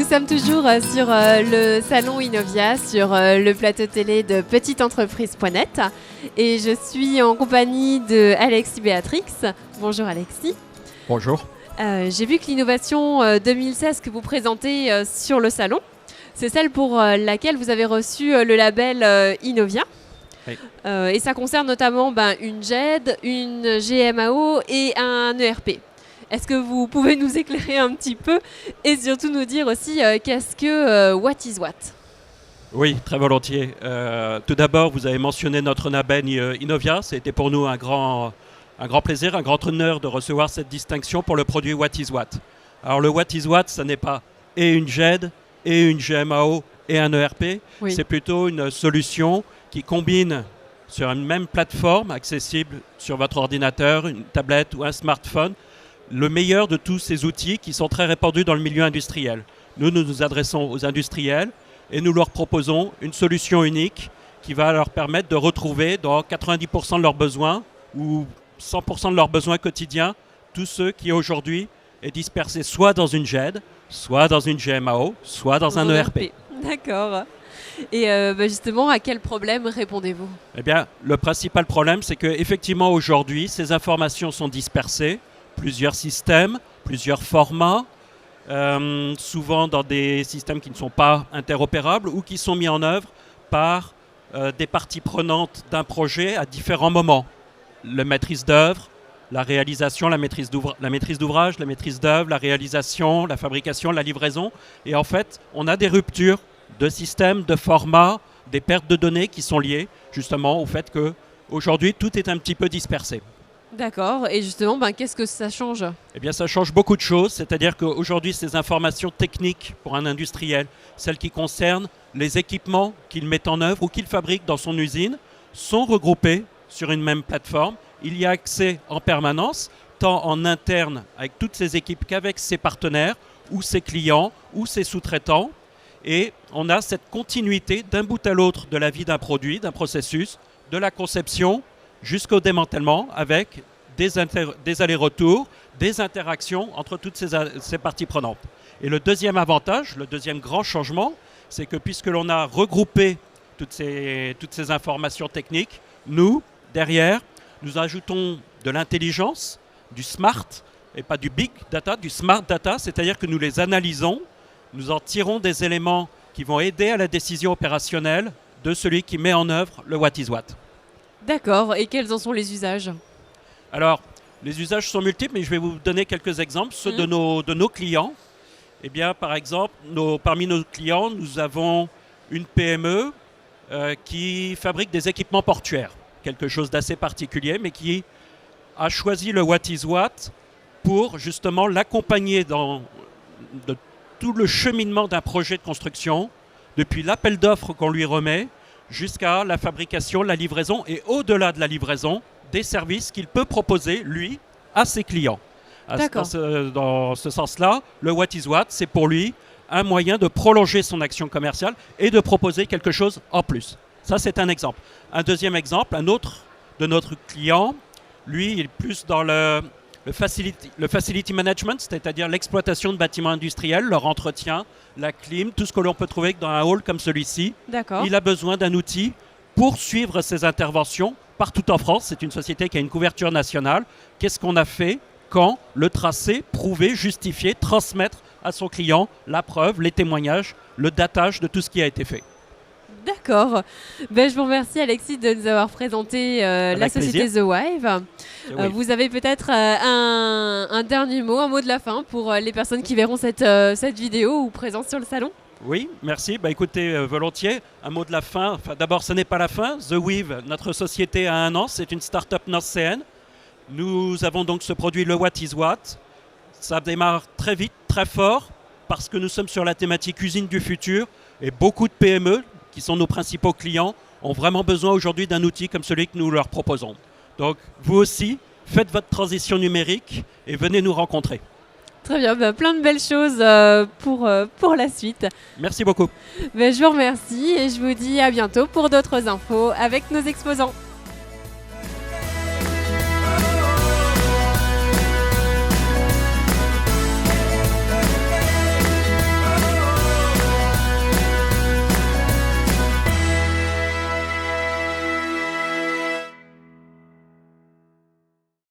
sommes toujours sur le salon Innovia, sur le plateau télé de petiteentreprise.net et je suis en compagnie de Alexis Béatrix. Bonjour Alexis. Bonjour. J'ai vu que l'innovation 2016 que vous présentez sur le salon, c'est celle pour laquelle vous avez reçu le label Innovia. Oui. Et ça concerne notamment une GED, une GMAO et un ERP. Est-ce que vous pouvez nous éclairer un petit peu et surtout nous dire aussi qu'est-ce que What is What? Oui, très volontiers. Tout d'abord, vous avez mentionné notre label Innovia. C'était pour nous un grand plaisir, un grand honneur de recevoir cette distinction pour le produit What is What. Alors le What is What, ça n'est pas et une GED, et une GMAO et un ERP. Oui. C'est plutôt une solution qui combine sur une même plateforme accessible sur votre ordinateur, une tablette ou un smartphone, le meilleur de tous ces outils qui sont très répandus dans le milieu industriel. Nous nous adressons aux industriels et nous leur proposons une solution unique qui va leur permettre de retrouver dans 90% de leurs besoins ou 100% de leurs besoins quotidiens tous ceux qui aujourd'hui est dispersé soit dans une GED, soit dans une GMAO, soit dans un ERP. D'accord. Et justement, à quel problème répondez-vous? Eh bien, le principal problème, c'est qu'effectivement, aujourd'hui, ces informations sont dispersées, plusieurs systèmes, plusieurs formats, souvent dans des systèmes qui ne sont pas interopérables ou qui sont mis en œuvre par des parties prenantes d'un projet à différents moments. La maîtrise d'œuvre, la réalisation, la maîtrise d'ouvrage, la maîtrise d'œuvre, la réalisation, la fabrication, la livraison. Et en fait, on a des ruptures de systèmes, de formats, des pertes de données qui sont liées justement au fait qu'aujourd'hui, tout est un petit peu dispersé. D'accord. Et justement, qu'est-ce que ça change? Eh bien, ça change beaucoup de choses. C'est-à-dire qu'aujourd'hui, ces informations techniques pour un industriel, celles qui concernent les équipements qu'il met en œuvre ou qu'il fabrique dans son usine, sont regroupées sur une même plateforme. Il y a accès en permanence, tant en interne avec toutes ses équipes qu'avec ses partenaires ou ses clients ou ses sous-traitants. Et on a cette continuité d'un bout à l'autre de la vie d'un produit, d'un processus, de la conception jusqu'au démantèlement avec des allers-retours, des interactions entre toutes ces parties prenantes. Et le deuxième avantage, le deuxième grand changement, c'est que puisque l'on a regroupé toutes ces informations techniques, nous, derrière, nous ajoutons de l'intelligence, du smart, et pas du big data, du smart data, c'est-à-dire que nous les analysons, nous en tirons des éléments qui vont aider à la décision opérationnelle de celui qui met en œuvre le What is What. D'accord, et quels en sont les usages? Alors, les usages sont multiples, mais je vais vous donner quelques exemples, ceux de nos clients. Eh bien, par exemple, parmi nos clients, nous avons une PME qui fabrique des équipements portuaires. Quelque chose d'assez particulier, mais qui a choisi le What is What pour justement l'accompagner dans tout le cheminement d'un projet de construction, depuis l'appel d'offres qu'on lui remet, jusqu'à la fabrication, la livraison et au-delà de la livraison, des services qu'il peut proposer, lui, à ses clients. Dans ce sens-là, le What is What, c'est pour lui un moyen de prolonger son action commerciale et de proposer quelque chose en plus. Ça, c'est un exemple. Un deuxième exemple, un autre de notre client, lui, il est plus dans le facility management, c'est-à-dire l'exploitation de bâtiments industriels, leur entretien, la clim, tout ce que l'on peut trouver dans un hall comme celui-ci. D'accord. Il a besoin d'un outil pour suivre ses interventions partout en France. C'est une société qui a une couverture nationale. Qu'est-ce qu'on a fait quand le tracé, prouver, justifier, transmettre à son client la preuve, les témoignages, le datage de tout ce qui a été fait. D'accord. Je vous remercie Alexis de nous avoir présenté la société The Wive. Vous avez peut-être un dernier mot, un mot de la fin pour les personnes qui verront cette vidéo ou présentes sur le salon? Oui, merci. Écoutez, volontiers. Un mot de la fin. D'abord, ce n'est pas la fin. The Weave, notre société a 1 an. C'est une start-up nord-CN. Nous avons donc ce produit, le What is What. Ça démarre très vite, très fort, parce que nous sommes sur la thématique usine du futur. Et beaucoup de PME, qui sont nos principaux clients, ont vraiment besoin aujourd'hui d'un outil comme celui que nous leur proposons. Donc, vous aussi, faites votre transition numérique et venez nous rencontrer. Très bien, plein de belles choses pour la suite. Merci beaucoup. Je vous remercie et je vous dis à bientôt pour d'autres infos avec nos exposants.